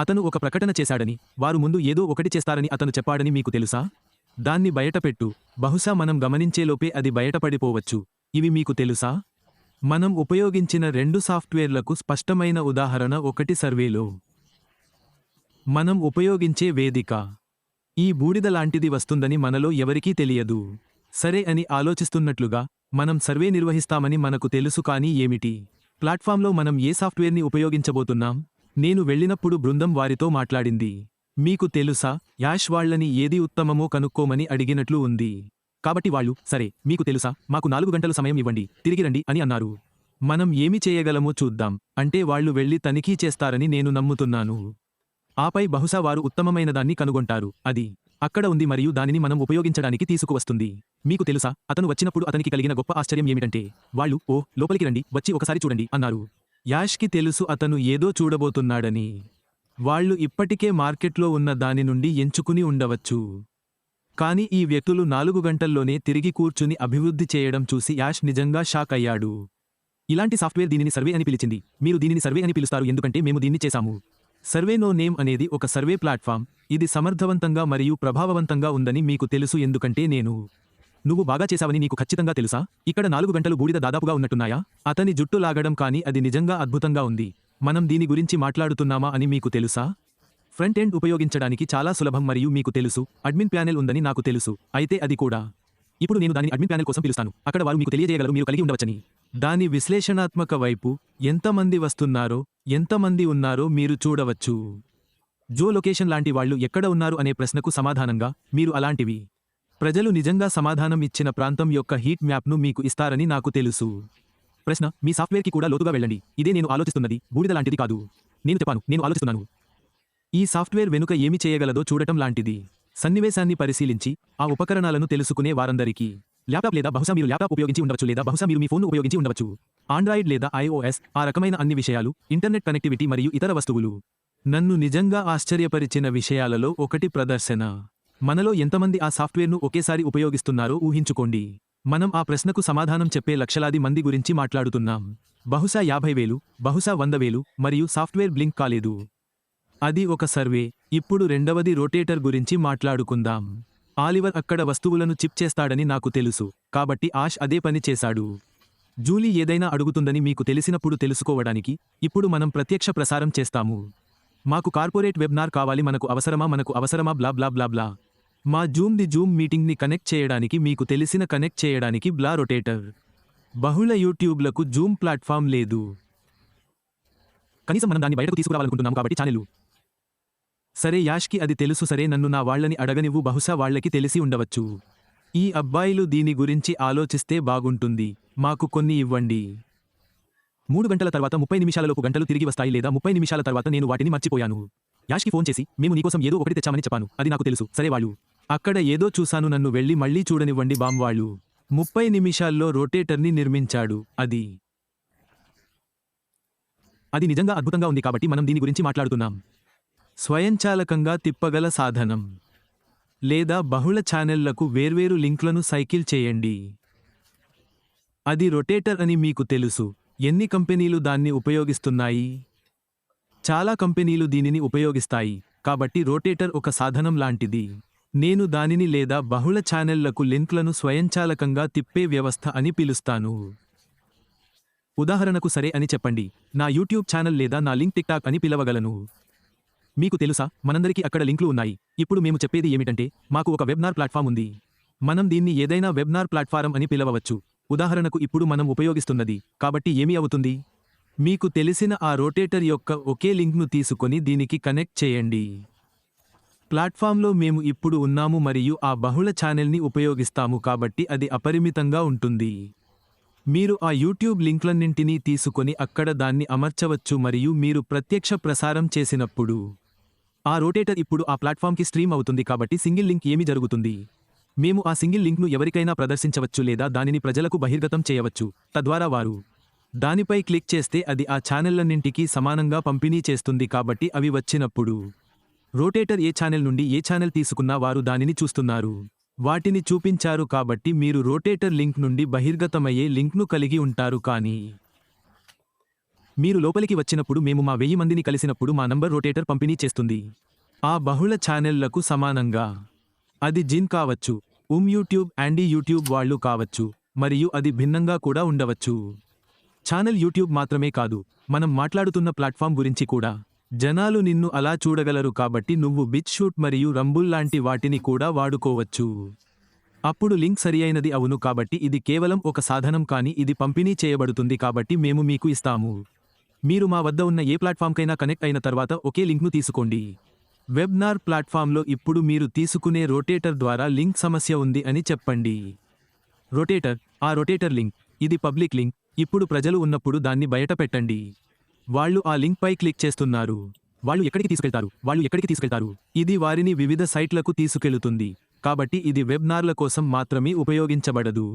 అతను ఒక ప్రకటన చేశాడని, వారు ముందు ఏదో ఒకటి చేస్తారని అతను చెప్పాడని మీకు తెలుసా? దాన్ని బయటపెట్టు, బహుశా మనం గమనించేలోపే అది బయటపడిపోవచ్చు. ఇవి మీకు తెలుసా? మనం ఉపయోగించిన 2 సాఫ్ట్వేర్లకు స్పష్టమైన ఉదాహరణ. ఒకటి సర్వేలో మనం ఉపయోగించే వేదిక ఈ బూడిద లాంటిది వస్తుందని మనలో ఎవరికీ తెలియదు. సరే అని ఆలోచిస్తున్నట్లుగా మనం సర్వే నిర్వహిస్తామని మనకు తెలుసు. కానీ ఏమిటి? ప్లాట్ఫామ్లో మనం ఏ సాఫ్ట్వేర్ని ఉపయోగించబోతున్నాం? నేను వెళ్ళినప్పుడు బృందం వారితో మాట్లాడింది. మీకు తెలుసా, యాష్ వాళ్ళని ఏది ఉత్తమమో కనుక్కోమని అడిగినట్లు ఉంది. కాబట్టి వాళ్ళు, సరే మీకు తెలుసా, మాకు 4 గంటలు సమయం ఇవ్వండి, తిరిగి రండి అని అన్నారు. మనం ఏమి చేయగలమో చూద్దాం అంటే వాళ్ళు వెళ్లి తనిఖీ చేస్తారని నేను నమ్ముతున్నాను. ఆపై బహుశా వారు ఉత్తమమైనదాన్ని కనుగొంటారు. అది అక్కడ ఉంది మరియు దానిని మనం ఉపయోగించడానికి తీసుకువస్తుంది. మీకు తెలుసా, అతను వచ్చినప్పుడు అతనికి కలిగిన గొప్ప ఆశ్చర్యం ఏమిటంటే, వాళ్ళు ఓ లోపలికి రండి, వచ్చి ఒకసారి చూడండి అన్నారు. యాష్కి తెలుసు అతను ఏదో చూడబోతున్నాడని. వాళ్ళు ఇప్పటికే మార్కెట్లో ఉన్న దాని నుండి ఎంచుకుని ఉండవచ్చు. కానీ ఈ వ్యక్తులు 4 గంటల్లోనే తిరిగి కూర్చుని అభివృద్ధి చేయడం చూసి యాష్ నిజంగా షాక్ అయ్యాడు. ఇలాంటి సాఫ్ట్వేర్ దీనిని సర్వే అని పిలిచింది. మీరు దీనిని సర్వే అని పిలుస్తారు ఎందుకంటే మేము దీన్ని చేశాము. సర్వే నో నేమ్ అనేది ఒక సర్వే ప్లాట్ఫామ్. ఇది సమర్థవంతంగా మరియు ప్రభావవంతంగా ఉందని మీకు తెలుసు ఎందుకంటే నువ్వు బాగా చేశావని నీకు ఖచ్చితంగా తెలుసా? ఇక్కడ 4 గంటలు బూడిద దాదాపుగా ఉన్నట్టున్నాయా? అతని జుట్టు లాగడం, కానీ అది నిజంగా అద్భుతంగా ఉంది. మనం దీని గురించి మాట్లాడుతున్నామా అని మీకు తెలుసా? ఫ్రంట్ ఎండ్ ఉపయోగించడానికి చాలా సులభం మరియు మీకు తెలుసు, అడ్మిన్ ప్యానెల్ ఉందని నాకు తెలుసు. అయితే అది కూడా. ఇప్పుడు నేను దానిని అడ్మిన్ ప్యానెల్ కోసం పిలుస్తాను. అక్కడ వారు మీకు తెలియజేయగలరు మీరు కలిగి ఉండవచ్చని. దాని విశ్లేషణాత్మక వైపు ఎంతమంది వస్తున్నారో, ఎంతమంది ఉన్నారో మీరు చూడవచ్చు. జో లొకేషన్ లాంటి వాళ్ళు ఎక్కడ ఉన్నారు అనే ప్రశ్నకు సమాధానంగా మీరు అలాంటివి. ప్రజలు నిజంగా సమాధానం ఇచ్చిన ప్రాంతం యొక్క హీట్ మ్యాప్ను మీకు ఇస్తారని నాకు తెలుసు. ప్రశ్న, మీ సాఫ్ట్వేర్కి కూడా లోతుగా వెళ్ళండి. ఇదే నేను ఆలోచిస్తున్నది, బూడిద లాంటిది కాదు. నేను ఆలోచిస్తున్నాను. ఈ సాఫ్ట్వేర్ వెనుక ఏమి చేయగలదో చూడటం లాంటిది. సన్నివేశాన్ని పరిశీలించి ఆ ఉపకరణాలను తెలుసుకునే వారందరికీ. ల్యాప్టాప్ లేదా బహుశా మీరు ల్యాప్టాప్ ఉపయోగించి ఉండవచ్చు లేదా బహుశా మీరు మీ ఫోన్ను ఉపయోగించి ఉండవచ్చు. ఆండ్రాయిడ్ లేదా iOS, ఆ రకమైన అన్ని విషయాలు, ఇంటర్నెట్ కనెక్టివిటీ మరియు ఇతర వస్తువులు. నన్ను నిజంగా ఆశ్చర్యపరిచిన విషయాలలో ఒకటి ప్రదర్శన. మనలో ఎంతమంది ఆ సాఫ్ట్వేర్ను ఒకేసారి ఉపయోగిస్తున్నారో ఊహించుకోండి. మనం ఆ ప్రశ్నకు సమాధానం చెప్పే లక్షలాది మంది గురించి మాట్లాడుతున్నాం. బహుశా 50,000, బహుశా 100,000, మరియు సాఫ్ట్వేర్ బ్లింక్ కాలేదు. అది ఒక సర్వే. ఇప్పుడు రెండవది రొటేటర్ గురించి మాట్లాడుకుందాం. ఆలివర్ అక్కడ వస్తువులను చిప్ చేస్తాడని నాకు తెలుసు, కాబట్టి ఆష్ అదే పని చేశాడు. జూలీ ఏదైనా అడుగుతుందని మీకు తెలిసినప్పుడు తెలుసుకోవడానికి ఇప్పుడు మనం ప్రత్యక్ష ప్రసారం చేస్తాము. మాకు కార్పొరేట్ వెబ్నార్ కావాలి, మనకు అవసరమా బ్లా బ్లా బ్లా బ్లా. మా జూమ్ మీటింగ్ని కనెక్ట్ చేయడానికి మీకు తెలిసిన కనెక్ట్ చేయడానికి బ్లా రొటేటర్. బహుళ యూట్యూబ్లకు జూమ్ ప్లాట్ఫామ్ లేదు. కనీసం మనం దాన్ని బయటకు తీసుకురావాలనుకుంటున్నాము కాబట్టి ఛానెలు. సరే యాష్కి అది తెలుసు. సరే నన్ను నా వాళ్ళని అడగనివ్వు, బహుశా వాళ్ళకి తెలిసి ఉండవచ్చు. ఈ అబ్బాయిలు దీని గురించి ఆలోచిస్తే బాగుంటుంది. మాకు కొన్ని ఇవ్వండి. 3 గంటల తర్వాత 30 నిమిషాలలోపు గంటలు తిరిగి వస్తాయి లేదా 30 నిమిషాల తర్వాత నేను వాటిని మర్చిపోయాను. యాష్కి ఫోన్ చేసి మేము నీకోసం ఏదో ఒకటి తెచ్చామని చెప్పాను. అది నాకు తెలుసు. సరే వాళ్ళు అక్కడ ఏదో చూశాను, నన్ను వెళ్ళి మళ్ళీ చూడనివ్వండి. బామ్ వాళ్ళు 30 నిమిషాల్లో రొటేటర్ని నిర్మించాడు. అది నిజంగా అద్భుతంగా ఉంది కాబట్టి మనం దీని గురించి మాట్లాడుతున్నాం. స్వయంచాలకంగా తిప్పగల సాధనం లేదా బహుళ ఛానెళ్లకు వేర్వేరు లింక్లను సైకిల్ చేయండి. అది రొటేటర్ అని మీకు తెలుసు. ఎన్ని కంపెనీలు దాన్ని ఉపయోగిస్తున్నాయి? చాలా కంపెనీలు దీనిని ఉపయోగిస్తాయి. కాబట్టి రొటేటర్ ఒక సాధనం లాంటిది. నేను దానిని లేదా బహుళ ఛానెళ్లకు లింక్లను స్వయంచాలకంగా తిప్పే వ్యవస్థ అని పిలుస్తాను. ఉదాహరణకు సరే అని చెప్పండి, నా యూట్యూబ్ ఛానల్ లేదా నా లింక్ టిక్టాక్ అని పిలవగలను. మీకు తెలుసా, మనందరికీ అక్కడ లింక్లు ఉన్నాయి. ఇప్పుడు మేము చెప్పేది ఏమిటంటే, మాకు ఒక వెబ్నార్ ప్లాట్ఫామ్ ఉంది. మనం దీన్ని ఏదైనా వెబ్నార్ ప్లాట్ఫారం అని పిలవవచ్చు. ఉదాహరణకు ఇప్పుడు మనం ఉపయోగిస్తున్నది. కాబట్టి ఏమి అవుతుంది? మీకు తెలిసిన ఆ రొటేటర్ యొక్క ఒకే లింక్ను తీసుకొని దీనికి కనెక్ట్ చేయండి. ప్లాట్ఫామ్లో మేము ఇప్పుడు ఉన్నాము మరియు ఆ బహుళ ఛానెల్ని ఉపయోగిస్తాము కాబట్టి అది అపరిమితంగా ఉంటుంది. మీరు ఆ యూట్యూబ్ లింక్లన్నింటినీ తీసుకొని అక్కడ దాన్ని అమర్చవచ్చు మరియు మీరు ప్రత్యక్ష ప్రసారం చేసినప్పుడు ఆ రొటేటర్ ఇప్పుడు ఆ ప్లాట్ఫామ్కి స్ట్రీమ్ అవుతుంది. కాబట్టి సింగిల్ లింక్ ఏమి జరుగుతుంది? మేము ఆ సింగిల్ లింక్ను ఎవరికైనా ప్రదర్శించవచ్చు లేదా దానిని ప్రజలకు బహిర్గతం చేయవచ్చు. తద్వారా వారు దానిపై క్లిక్ చేస్తే అది ఆ ఛానెళ్లన్నింటికీ సమానంగా పంపిణీ చేస్తుంది. కాబట్టి అవి వచ్చినప్పుడు రొటేటర్ ఏ ఛానెల్ నుండి ఏ ఛానెల్ తీసుకున్నా వారు దానిని చూస్తున్నారు. వాటిని చూపించారు కాబట్టి మీరు రొటేటర్ లింక్ నుండి బహిర్గతమయ్యే లింక్ను కలిగి ఉంటారు. కానీ మీరు లోపలికి వచ్చినప్పుడు మేము మా 1000 మందిని కలిసినప్పుడు మా నంబర్ రొటేటర్ పంపిణీ చేస్తుంది. ఆ బహుళ ఛానెళ్లకు సమానంగా. అది జిన్ కావచ్చు, యూట్యూబ్ యాండీ యూట్యూబ్ వాళ్ళు కావచ్చు, మరియు అది భిన్నంగా కూడా ఉండవచ్చు. ఛానల్ యూట్యూబ్ మాత్రమే కాదు, మనం మాట్లాడుతున్న ప్లాట్ఫామ్ గురించి కూడా. జనాలు నిన్ను అలా చూడగలరు కాబట్టి నువ్వు బిట్ షూట్ మరియు రంబుల్ లాంటి వాటిని కూడా వాడుకోవచ్చు. అప్పుడు లింక్ సరియైనది అవును కాబట్టి ఇది కేవలం ఒక సాధనం కానీ ఇది పంపిణీ చేయబడుతుంది కాబట్టి మేము మీకు ఇస్తాము. మీరు మా వద్ద ఉన్న ఏ ప్లాట్ఫామ్కైనా కనెక్ట్ అయిన తర్వాత ఒకే లింక్ను తీసుకోండి. వెబ్నార్ ప్లాట్ఫామ్లో ఇప్పుడు మీరు తీసుకునే రొటేటర్ ద్వారా లింక్ సమస్య ఉంది అని చెప్పండి. రొటేటర్, ఆ రొటేటర్ లింక్, ఇది పబ్లిక్ లింక్, ఇప్పుడు ప్రజలు ఉన్నప్పుడు దాన్ని బయట పెట్టండి. వాళ్ళు ఆ లింక్పై క్లిక్ చేస్తున్నారు. వాళ్ళు ఎక్కడికి తీసుకెళ్తారు? ఇది వారిని వివిధ సైట్లకు తీసుకెళుతుంది. కాబట్టి ఇది వెబ్నార్ల కోసం మాత్రమే ఉపయోగించబడదు.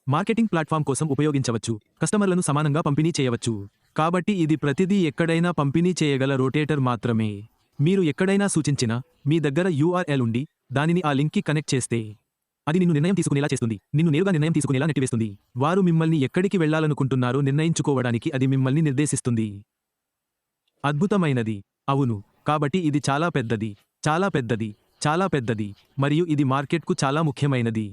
మార్కెటింగ్ ప్లాట్ఫామ్ కోసం ఉపయోగించవచ్చు. కస్టమర్లను సమానంగా పంపిణీ చేయవచ్చు. కాబట్టి ఇది ప్రతిదీ ఎక్కడైనా పంపిణీ చేయగల రొటేటర్ మాత్రమే. మీరు ఎక్కడైనా సూచించిన మీ దగ్గర URL ఉండి దానిని ఆ లింక్కి కనెక్ట్ చేస్తే అది నిన్ను నిర్ణయం తీసుకునేలా చేస్తుంది. నిన్ను నేరుగా నిర్ణయం తీసుకునేలా నెట్టివేస్తుంది. వారు మిమ్మల్ని ఎక్కడికి వెళ్లాలనుకుంటున్నారో నిర్ణయించుకోవడానికి అది మిమ్మల్ని నిర్దేశిస్తుంది. అద్భుతమైనది, అవును. కాబట్టి ఇది చాలా పెద్దది, చాలా పెద్దది, చాలా పెద్దది, మరియు ఇది మార్కెట్కు చాలా ముఖ్యమైనది.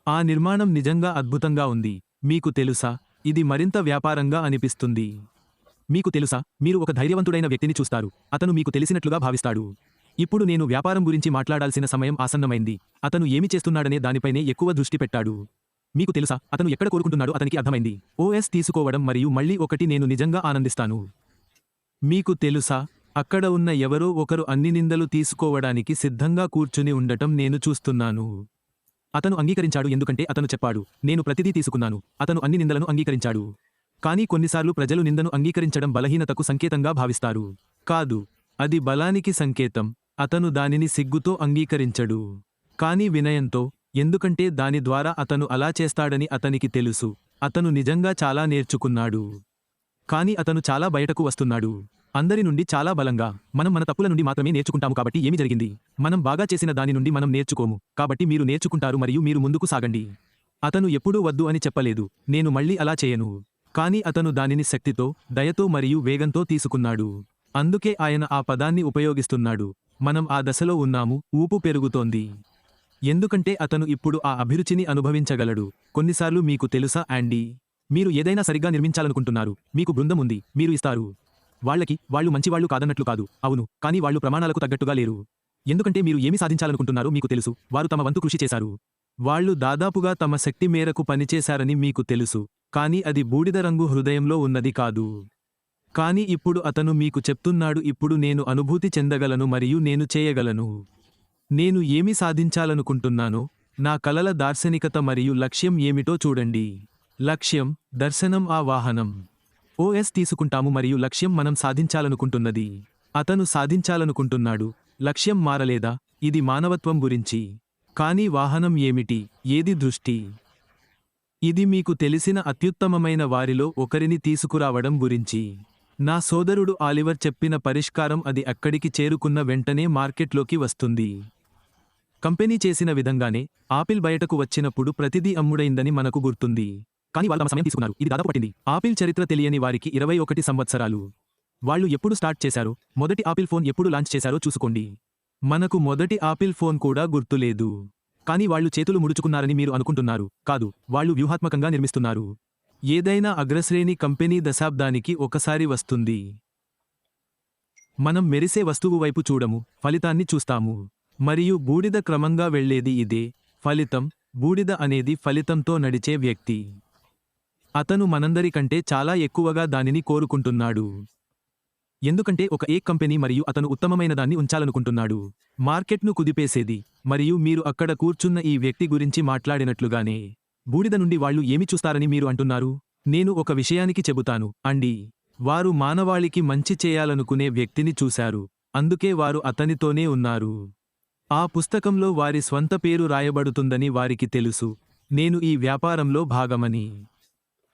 ఆ నిర్మాణం నిజంగా అద్భుతంగా ఉంది. మీకు తెలుసా, ఇది మరింత వ్యాపారంగా అనిపిస్తుంది. మీకు తెలుసా, మీరు ఒక ధైర్యవంతుడైన వ్యక్తిని చూస్తారు. అతను మీకు తెలిసినట్లుగా భావిస్తాడు. ఇప్పుడు నేను వ్యాపారం గురించి మాట్లాడాల్సిన సమయం ఆసన్నమైంది. అతను ఏమి చేస్తున్నాడనే దానిపైనే ఎక్కువ దృష్టి పెట్టాడు. మీకు తెలుసా, అతను ఎక్కడ కోరుకుంటున్నాడో అతనికి అర్థమైంది. OS తీసుకోవడం మరియు మళ్ళీ ఒకటి నేను నిజంగా ఆనందిస్తాను. మీకు తెలుసా, అక్కడ ఉన్న ఎవరో ఒకరు అన్ని నిందలు తీసుకోవడానికి సిద్ధంగా కూర్చుని ఉండటం నేను చూస్తున్నాను. అతను అంగీకరించాడు ఎందుకంటే అతను చెప్పాడు, నేను ప్రతిదీ తీసుకున్నాను. అతను అన్ని నిందలను అంగీకరించాడు. కానీ కొన్నిసార్లు ప్రజలు నిందను అంగీకరించడం బలహీనతకు సంకేతంగా భావిస్తారు. కాదు, అది బలానికి సంకేతం. అతను దానిని సిగ్గుతో అంగీకరించడు, కానీ వినయంతో, ఎందుకంటే దాని ద్వారా అతను అలా చేస్తాడని అతనికి తెలుసు. అతను నిజంగా చాలా నేర్చుకున్నాడు. కానీ అతను చాలా బయటకు వస్తున్నాడు. అందరి నుండి చాలా బలంగా. మనం మన తప్పుల నుండి మాత్రమే నేర్చుకుంటాము కాబట్టి ఏమి జరిగింది? మనం బాగా చేసిన దాని నుండి మనం నేర్చుకోము. కాబట్టి మీరు నేర్చుకుంటారు మరియు మీరు ముందుకు సాగండి. అతను ఎప్పుడూ వద్దు అని చెప్పలేదు, నేను మళ్ళీ అలా చేయను. కానీ అతను దానిని శక్తితో, దయతో మరియు వేగంతో తీసుకున్నాడు. అందుకే ఆయన ఆ పదాన్ని ఉపయోగిస్తున్నాడు. మనం ఆ దశలో ఉన్నాము, ఊపు పెరుగుతోంది. ఎందుకంటే అతను ఇప్పుడు ఆ అభిరుచిని అనుభవించగలడు. కొన్నిసార్లు మీకు తెలుసా యాండీ, మీరు ఏదైనా సరిగ్గా నిర్మించాలనుకుంటున్నారు. మీకు బృందం ఉంది, మీరు ఇస్తారు. వాళ్ళు మంచివాళ్లు కాదన్నట్లు కాదు, అవును, కానీ వాళ్ళు ప్రమాణాలకు తగ్గట్టుగా లేరు. ఎందుకంటే మీరు ఏమి సాధించాలనుకుంటున్నారో మీకు తెలుసు. వారు తమ వంతు కృషి చేశారు. వాళ్ళు దాదాపుగా తమ శక్తి మేరకు పనిచేశారని మీకు తెలుసు. కానీ అది బూడిద రంగు హృదయంలో ఉన్నది కాదు. కానీ ఇప్పుడు అతను మీకు చెప్తున్నాడు, ఇప్పుడు నేను అనుభూతి చెందగలను మరియు నేను చేయగలను. నేను ఏమి సాధించాలనుకుంటున్నానో, నా కలల దార్శనికత మరియు లక్ష్యం ఏమిటో చూడండి. లక్ష్యం, దర్శనం, ఆ వాహనం. OS తీసుకుంటాము మరియు లక్ష్యం మనం సాధించాలనుకుంటున్నది. అతను సాధించాలనుకుంటున్నాడు. లక్ష్యం మారలేదా? ఇది మానవత్వం గురించి. కానీ వాహనం ఏమిటి? ఏది దృష్టి? ఇది మీకు తెలిసిన అత్యుత్తమమైన వారిలో ఒకరిని తీసుకురావడం గురించి. నా సోదరుడు ఆలివర్ చెప్పిన పరిష్కారం అది అక్కడికి చేరుకున్న వెంటనే మార్కెట్లోకి వస్తుంది. కంపెనీ చేసిన విధంగానే ఆపిల్ బయటకు వచ్చినప్పుడు ప్రతిదీ అమ్ముడైందని మనకు గుర్తుంది. కానీ వాళ్ళు తమ సమయం తీసుకున్నారు. ఇది దాదాపు పట్టింది. ఆపిల్ చరిత్ర తెలియని వారికి 21 సంవత్సరాలు. వాళ్ళు ఎప్పుడు స్టార్ట్ చేశారో, మొదటి ఆపిల్ ఫోన్ ఎప్పుడు లాంచ్ చేశారో చూసుకోండి. మనకు మొదటి ఆపిల్ ఫోన్ కూడా గుర్తులేదు. కానీ వాళ్ళు చేతులు ముడుచుకున్నారని మీరు అనుకుంటున్నారు. కాదు, వాళ్ళు వ్యూహాత్మకంగా నిర్మిస్తున్నారు. ఏదైనా అగ్రశ్రేణి కంపెనీ దశాబ్దానికి ఒకసారి వస్తుంది. మనం మెరిసే వస్తువు వైపు చూడము, ఫలితాన్ని చూస్తాము. మరియు బూడిద క్రమంగా వెళ్లేది ఇదే. ఫలితం, బూడిద అనేది ఫలితంతో నడిచే వ్యక్తి. అతను మనందరికంటే చాలా ఎక్కువగా దానిని కోరుకుంటున్నాడు. ఎందుకంటే ఒక కంపెనీ మరియు అతను ఉత్తమమైన దాన్ని ఉంచాలనుకుంటున్నాడు. మార్కెట్ను కుదిపేసేది. మరియు మీరు అక్కడ కూర్చున్న ఈ వ్యక్తి గురించి మాట్లాడినట్లుగానే బూడిద నుండి వాళ్ళు ఏమి చూస్తారని మీరు అంటున్నారు? నేను ఒక విషయానికి చెబుతాను అండి. వారు మానవాళికి మంచి చేయాలనుకునే వ్యక్తిని చూశారు. అందుకే వారు అతనితోనే ఉన్నారు. ఆ పుస్తకంలో వారి స్వంత పేరు రాయబడుతుందని వారికి తెలుసు. నేను ఈ వ్యాపారంలో భాగమని.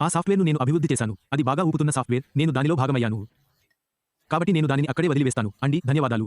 ఆ సాఫ్ట్వేర్ను నేను అభివృద్ధి చేశాను. అది బాగా ఊపుతున్న సాఫ్ట్వేర్. నేను దానిలో భాగమయ్యాను. కాబట్టి నేను దానిని అక్కడే వదిలివేస్తాను అండి. ధన్యవాదాలు.